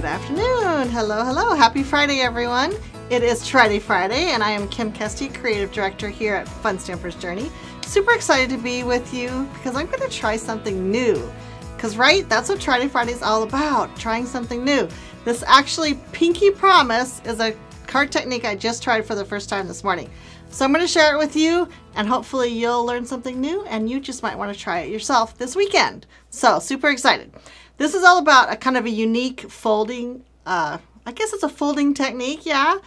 Good afternoon. Hello, hello. Happy Friday, everyone. It is Tryday Friday, and I am Kim Kesti, Creative Director here at Fun Stamper's Journey. Super excited to be with you because I'm going to try something new. Because, right, that's what Tryday Friday is all about, trying something new. This actually, Pinky Promise, is a card technique I just tried for the first time this morning. So I'm going to share it with you, and hopefully you'll learn something new, and you just might want to try it yourself this weekend. So, super excited. This is all about a kind of a unique folding, I guess it's a folding technique, yeah?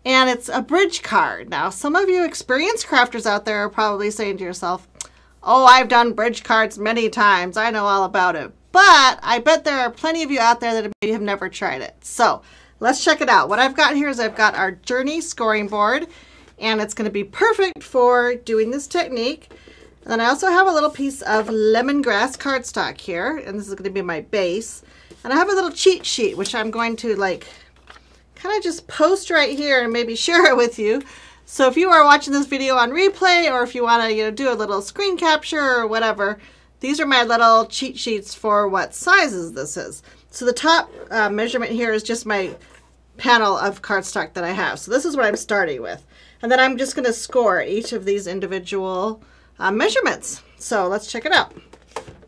And it's a bridge card. Now, some of you experienced crafters out there are probably saying to yourself, oh, I've done bridge cards many times. I know all about it. But I bet there are plenty of you out there that maybe have never tried it. So let's check it out. What I've got here is I've got our Journey scoring board, and it's going to be perfect for doing this technique. And then I also have a little piece of lemongrass cardstock here, and this is going to be my base. And I have a little cheat sheet, which I'm going to like kind of just post right here and maybe share it with you. So if you are watching this video on replay, or if you want to do a little screen capture or whatever, these are my little cheat sheets for what sizes this is. So the top measurement here is just my panel of cardstock that I have. So this is what I'm starting with. And then I'm just going to score each of these individual measurements. So let's check it out.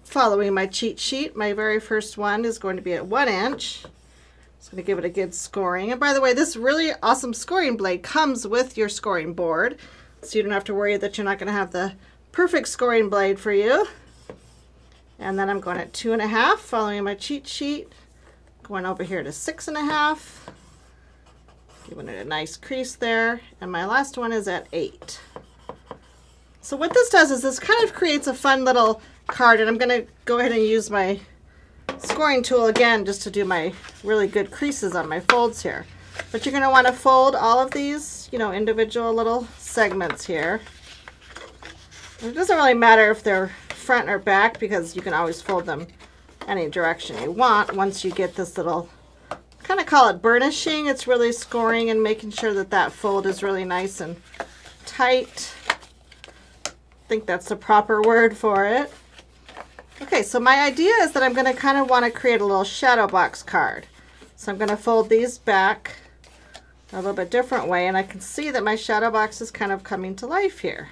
Following my cheat sheet, my very first one is going to be at 1 inch. It's going to give it a good scoring. And by the way, this really awesome scoring blade comes with your scoring board, so you don't have to worry that you're not going to have the perfect scoring blade for you. And then I'm going at 2.5, following my cheat sheet, going over here to 6.5, giving it a nice crease there, and my last one is at 8. So what this does is this kind of creates a fun little card, and I'm going to go ahead and use my scoring tool again just to do my really good creases on my folds here. But you're going to want to fold all of these, individual little segments here. And it doesn't really matter if they're front or back, because you can always fold them any direction you want once you get this little, kind of call it burnishing. It's really scoring and making sure that that fold is really nice and tight. I think that's the proper word for it. Okay, so my idea is that I'm going to kind of want to create a little shadow box card. So I'm going to fold these back a little bit different way, and I can see that my shadow box is kind of coming to life here.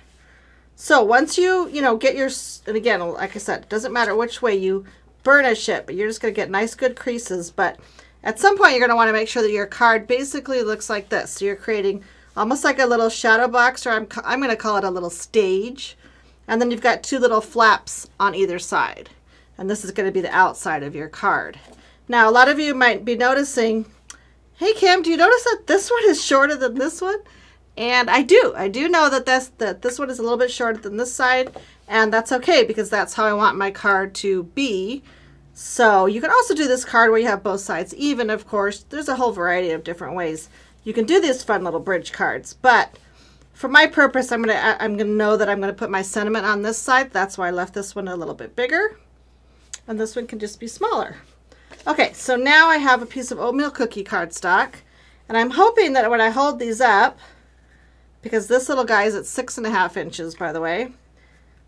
So once you, get your, and again, like I said, it doesn't matter which way you burnish it, but you're just going to get nice good creases. But at some point you're going to want to make sure that your card basically looks like this. So you're creating almost like a little shadow box, or I'm going to call it a little stage. And then you've got two little flaps on either side. And this is going to be the outside of your card. Now, a lot of you might be noticing, hey Kim, do you notice that this one is shorter than this one? And I do. I do know that this one is a little bit shorter than this side. And that's okay, because that's how I want my card to be. So you can also do this card where you have both sides even, of course. There's a whole variety of different ways you can do these fun little bridge cards. But for my purpose, I'm gonna know that I'm gonna put my sentiment on this side. That's why I left this one a little bit bigger, and this one can just be smaller. Okay, so now I have a piece of oatmeal cookie cardstock, and I'm hoping that when I hold these up, because this little guy is at 6.5 inches, by the way,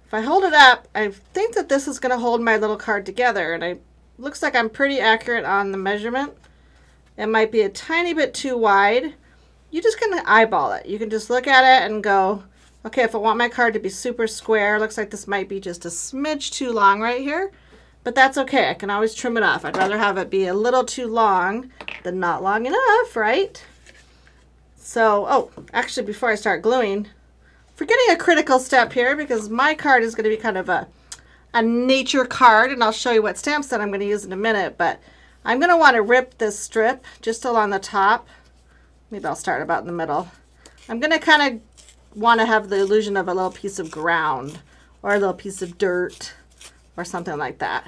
if I hold it up, I think that this is gonna hold my little card together, and it looks like I'm pretty accurate on the measurement. It might be a tiny bit too wide. You just kind of eyeball it. You can just look at it and go, okay, if I want my card to be super square, looks like this might be just a smidge too long right here, but that's okay. I can always trim it off. I'd rather have it be a little too long than not long enough, right? So, oh, actually, before I start gluing, forgetting a critical step here, because my card is going to be kind of a nature card, and I'll show you what stamp set I'm going to use in a minute, but I'm going to want to rip this strip just along the top. Maybe I'll start about in the middle. I'm going to kind of want to have the illusion of a little piece of ground or a little piece of dirt or something like that.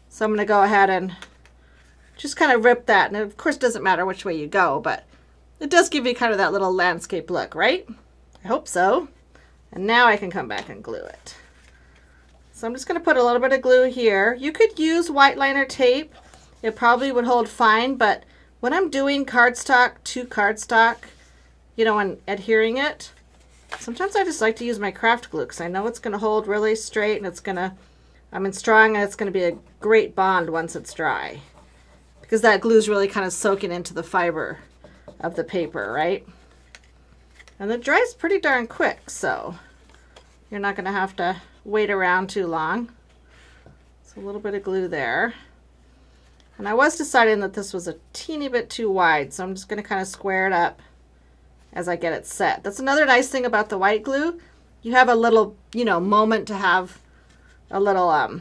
So I'm going to go ahead and just kind of rip that. And of course, it doesn't matter which way you go, but it does give you kind of that little landscape look, right? I hope so. And now I can come back and glue it. So I'm just going to put a little bit of glue here. You could use white liner tape. It probably would hold fine, but when I'm doing cardstock to cardstock, and adhering it, sometimes I just like to use my craft glue, because I know it's going to hold really straight, and I'm strong, and it's going to be a great bond once it's dry. because that glue is really kind of soaking into the fiber of the paper, right? And it dries pretty darn quick, so you're not going to have to wait around too long. So a little bit of glue there. And I was deciding that this was a teeny bit too wide, so I'm just going to kind of square it up as I get it set. That's another nice thing about the white glue. You have a little, you know, moment to have a little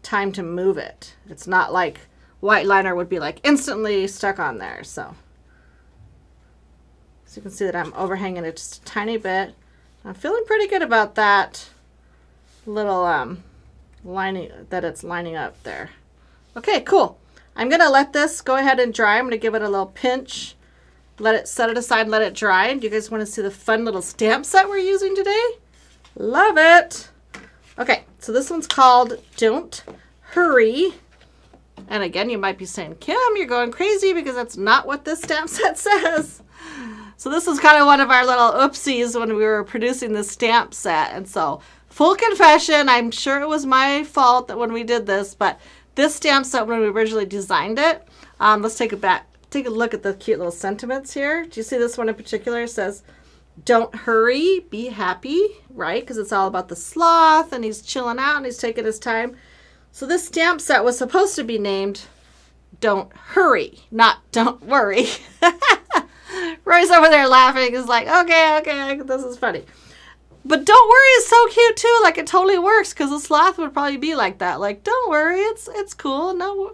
time to move it. It's not like white liner would be like instantly stuck on there. So you can see that I'm overhanging it just a tiny bit. I'm feeling pretty good about that little lining, that it's lining up there. Okay, cool. I'm gonna let this go ahead and dry. I'm gonna give it a little pinch, let it set it aside and let it dry. Do you guys want to see the fun little stamp set we're using today? Love it. Okay, so this one's called Don't Hurry. And again, you might be saying, Kim, you're going crazy because that's not what this stamp set says. So this is kind of one of our little oopsies when we were producing the stamp set. And so, full confession, I'm sure it was my fault that when we did this, but this stamp set, when we originally designed it, let's take a look at the cute little sentiments here. Do you see this one in particular? It says, don't hurry, be happy, right? Because it's all about the sloth and he's chilling out and he's taking his time. So this stamp set was supposed to be named Don't Hurry, not Don't Worry. Roy's over there laughing. He's like, okay, this is funny. But Don't Worry is so cute too. Like it totally works because a sloth would probably be like that. Like, don't worry, it's cool, no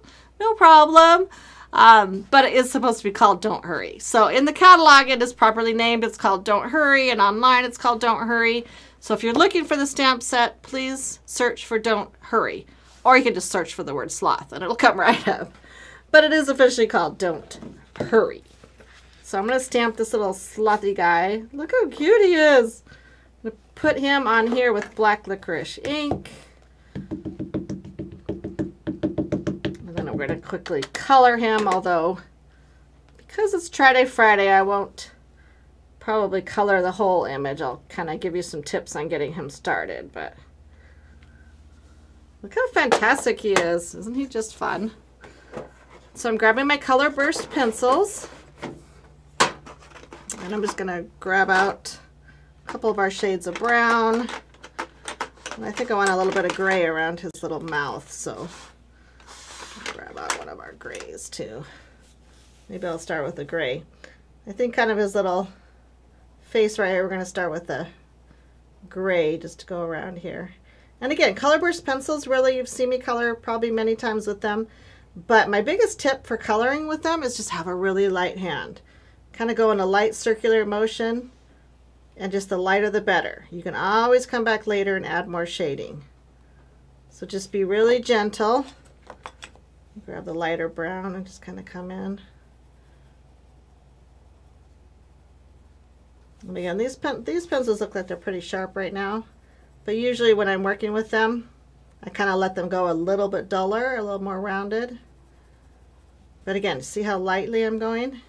problem. But it is supposed to be called Don't Hurry. So in the catalog, it is properly named. It's called Don't Hurry, and online it's called Don't Hurry. So if you're looking for the stamp set, please search for Don't Hurry. Or you can just search for the word sloth, and it'll come right up. But it is officially called Don't Hurry. So I'm going to stamp this little slothy guy. Look how cute he is. I'm going to put him on here with black licorice ink. We're going to quickly color him, although because it's Tryday Friday, I won't probably color the whole image. I'll kind of give you some tips on getting him started, but look how fantastic he is. Isn't he just fun? So I'm grabbing my color burst pencils, and I'm just going to grab out a couple of our shades of brown, and I think I want a little bit of gray around his little mouth, so grab out one of our grays too. Maybe I'll start with the gray. I think kind of his little face right here, we're going to start with the gray just to go around here. And again, color burst pencils, really, you've seen me color probably many times with them, but my biggest tip for coloring with them is just have a really light hand. Kind of go in a light circular motion, and just the lighter the better. You can always come back later and add more shading. So just be really gentle. Grab the lighter brown and just kind of come in. And again, these pencils look like they're pretty sharp right now, but usually when I'm working with them, I kind of let them go a little bit duller, a little more rounded. But again, see how lightly I'm going?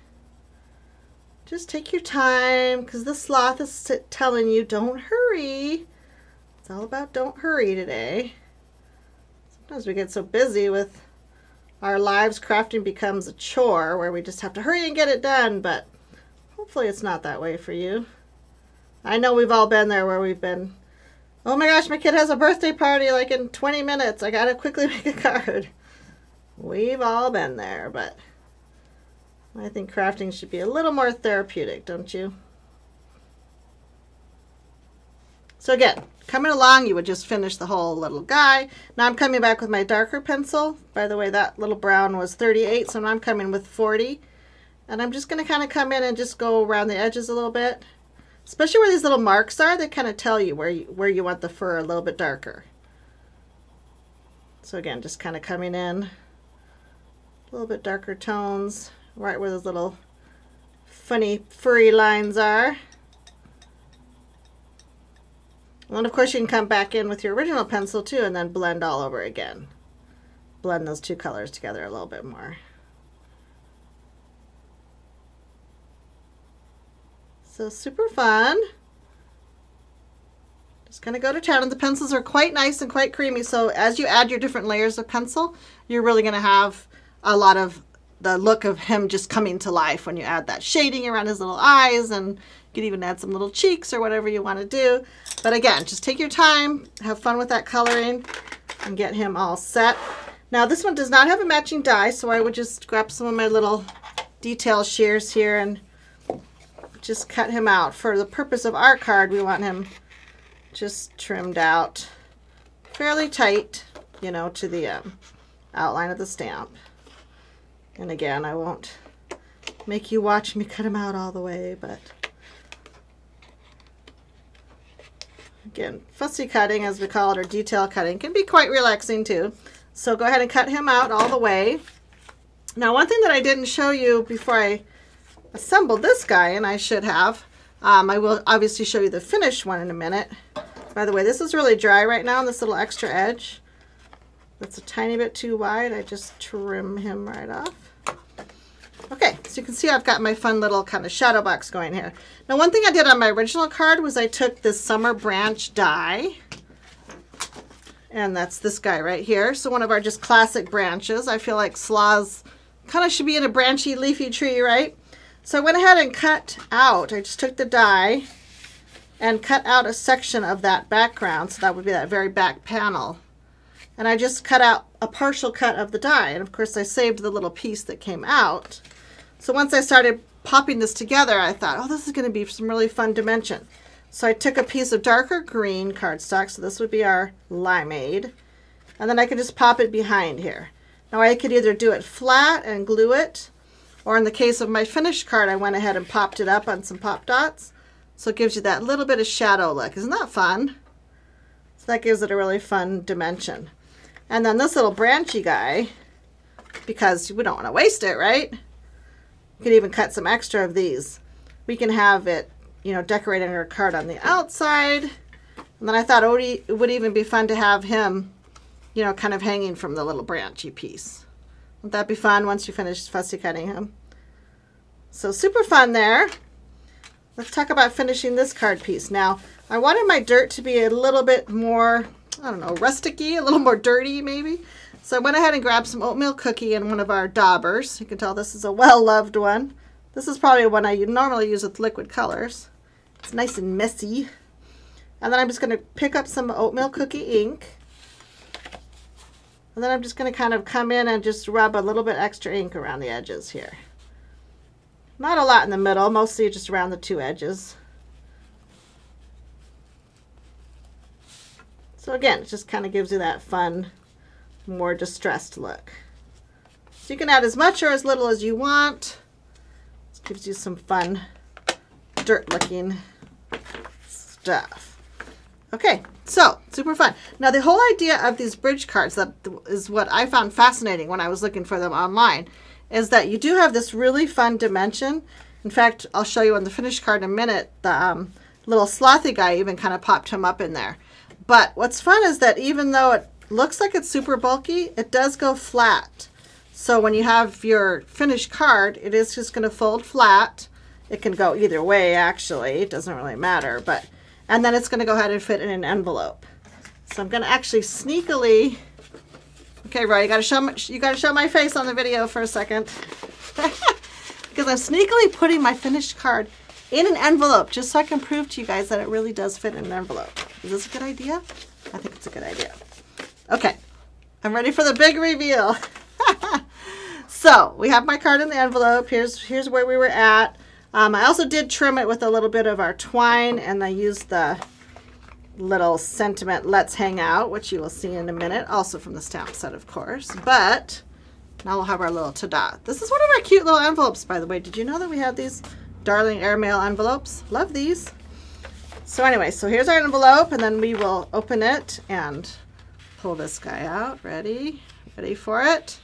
Just take your time, because the sloth is telling you don't hurry. It's all about don't hurry today. Sometimes we get so busy with our lives, crafting becomes a chore where we just have to hurry and get it done, but hopefully it's not that way for you. I know we've all been there where we've been, oh my gosh, my kid has a birthday party like in 20 minutes. I gotta quickly make a card. We've all been there, but I think crafting should be a little more therapeutic, don't you? So again, coming along, you would just finish the whole little guy. Now I'm coming back with my darker pencil. By the way, that little brown was 38, so now I'm coming with 40. And I'm just going to kind of come in and just go around the edges a little bit. Especially where these little marks are, they kind of tell you where you want the fur a little bit darker. So again, just kind of coming in a little bit darker tones, right where those little funny furry lines are. And then of course you can come back in with your original pencil too and then blend all over again. Blend those two colors together a little bit more. So super fun. Just kind of go to town, and the pencils are quite nice and quite creamy, so as you add your different layers of pencil, you're really going to have a lot of the look of him just coming to life when you add that shading around his little eyes, and you could even add some little cheeks or whatever you want to do. But again, just take your time, have fun with that coloring, and get him all set. Now this one does not have a matching die, so I would just grab some of my little detail shears here and just cut him out. For the purpose of our card, we want him just trimmed out fairly tight, you know, to the outline of the stamp. And again, I won't make you watch me cut him out all the way, but again, fussy cutting, as we call it, or detail cutting, can be quite relaxing too. So go ahead and cut him out all the way. Now, one thing that I didn't show you before I assembled this guy, and I should have, I will obviously show you the finished one in a minute. By the way, this is really dry right now, and this little extra edge that's a tiny bit too wide, I just trim him right off. Okay, so you can see I've got my fun little kind of shadow box going here. Now, one thing I did on my original card was I took this summer branch die, and that's this guy right here. So one of our just classic branches. I feel like sloths kind of should be in a branchy, leafy tree, right? So I went ahead and cut out, I just took the die and cut out a section of that background. So that would be that very back panel. And I just cut out a partial cut of the die. And of course I saved the little piece that came out. So once I started popping this together, I thought, oh, this is going to be some really fun dimension. So I took a piece of darker green cardstock. So this would be our limeade. And then I could just pop it behind here. Now I could either do it flat and glue it, or in the case of my finished card, I went ahead and popped it up on some pop dots. So it gives you that little bit of shadow look. Isn't that fun? So that gives it a really fun dimension. And then this little branchy guy, because we don't want to waste it, right? You can even cut some extra of these. We can have it, you know, decorating our card on the outside. And then I thought it would even be fun to have him, you know, kind of hanging from the little branchy piece. Wouldn't that be fun once you finish fussy cutting him? So super fun there. Let's talk about finishing this card piece. Now, I wanted my dirt to be a little bit more, I don't know, rusticy, a little more dirty maybe. So I went ahead and grabbed some oatmeal cookie in one of our daubers. You can tell this is a well-loved one. This is probably one I normally use with liquid colors. It's nice and messy. And then I'm just going to pick up some oatmeal cookie ink. And then I'm just going to kind of come in and just rub a little bit extra ink around the edges here. Not a lot in the middle, mostly just around the two edges. So again, it just kind of gives you that fun, more distressed look. So you can add as much or as little as you want. This gives you some fun, dirt looking stuff. Okay, so super fun. Now the whole idea of these bridge cards, that is what I found fascinating when I was looking for them online, is that you do have this really fun dimension. In fact, I'll show you on the finished card in a minute, the little slothy guy even kind of popped him up in there. But what's fun is that even though it looks like it's super bulky, it does go flat. So when you have your finished card, it is just going to fold flat. It can go either way, actually. It doesn't really matter. And then it's going to go ahead and fit in an envelope. So I'm going to actually sneakily... Okay, Roy, you got to show my face on the video for a second. Because I'm sneakily putting my finished card in an envelope just so I can prove to you guys that it really does fit in an envelope. Is this a good idea? I think it's a good idea. Okay, I'm ready for the big reveal. So we have my card in the envelope. Here's where we were at. I also did trim it with a little bit of our twine, and I used the little sentiment "Let's Hang Out," which you will see in a minute, also from the stamp set, of course. But now we'll have our little ta-da. This is one of our cute little envelopes, by the way. Did you know that we have these darling airmail envelopes? Love these. So anyway, so here's our envelope, and then we will open it and pull this guy out. Ready? Ready for it?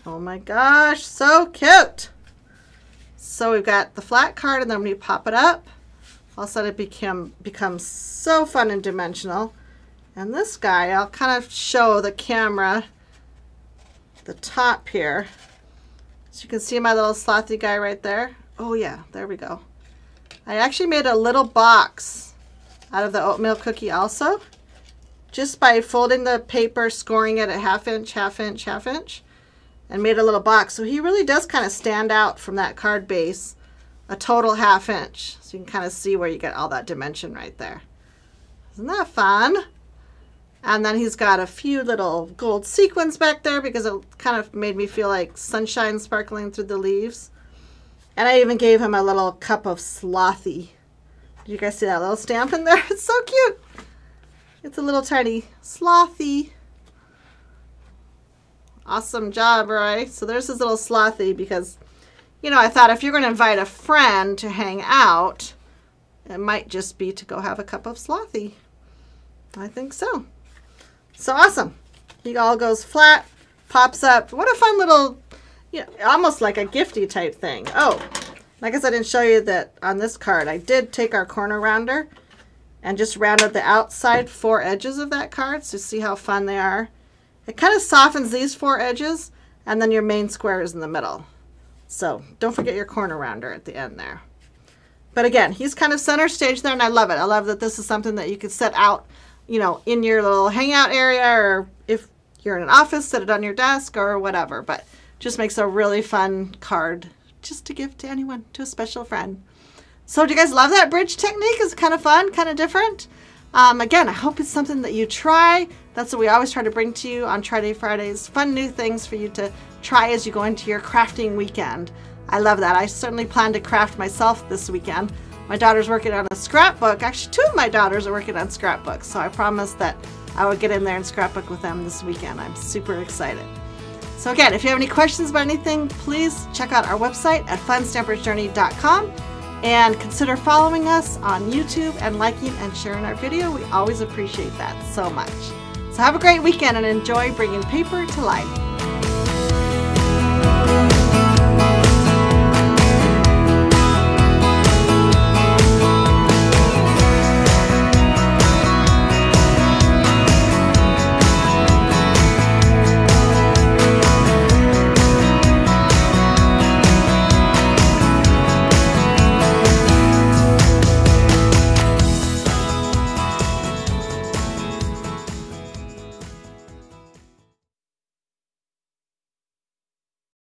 Oh my gosh, so cute. So we've got the flat card, and then we pop it up. All of a sudden it becomes so fun and dimensional. And this guy, I'll kind of show the camera the top here. So you can see my little slothy guy right there. Oh yeah, there we go. I actually made a little box out of the oatmeal cookie also, just by folding the paper, scoring it at 1/2 inch, 1/2 inch, 1/2 inch. and made a little box. So he really does kind of stand out from that card base a total 1/2 inch. So you can kind of see where you get all that dimension right there. Isn't that fun? And then he's got a few little gold sequins back there because it kind of made me feel like sunshine sparkling through the leaves. And I even gave him a little cup of Slothy. Did you guys see that little stamp in there? It's so cute. It's a little tiny Slothy. Awesome job, Roy. So there's his little Slothy because, you know, I thought if you're going to invite a friend to hang out, it might just be to go have a cup of Slothy. I think so. So awesome. He all goes flat, pops up. What a fun little, you know, almost like a gifty type thing. Oh, I guess I didn't show you that on this card. I did take our corner rounder and just rounded the outside 4 edges of that card. So see how fun they are. It kind of softens these 4 edges, and then your main square is in the middle. So don't forget your corner rounder at the end there. But again, he's kind of center stage there, and I love it. I love that this is something that you could set out, you know, in your little hangout area, or if you're in an office, set it on your desk or whatever. But just makes a really fun card just to give to anyone, to a special friend. So do you guys love that bridge technique? It's kind of fun, kind of different. Again, I hope it's something that you try. That's what we always try to bring to you on Tryday Fridays. Fun new things for you to try as you go into your crafting weekend. I love that. I certainly plan to craft myself this weekend. My daughter's working on a scrapbook. Actually, 2 of my daughters are working on scrapbooks. So I promised that I would get in there and scrapbook with them this weekend. I'm super excited. So again, if you have any questions about anything, please check out our website at funstampersjourney.com. And consider following us on YouTube and liking and sharing our video. We always appreciate that so much. So have a great weekend and enjoy bringing paper to life.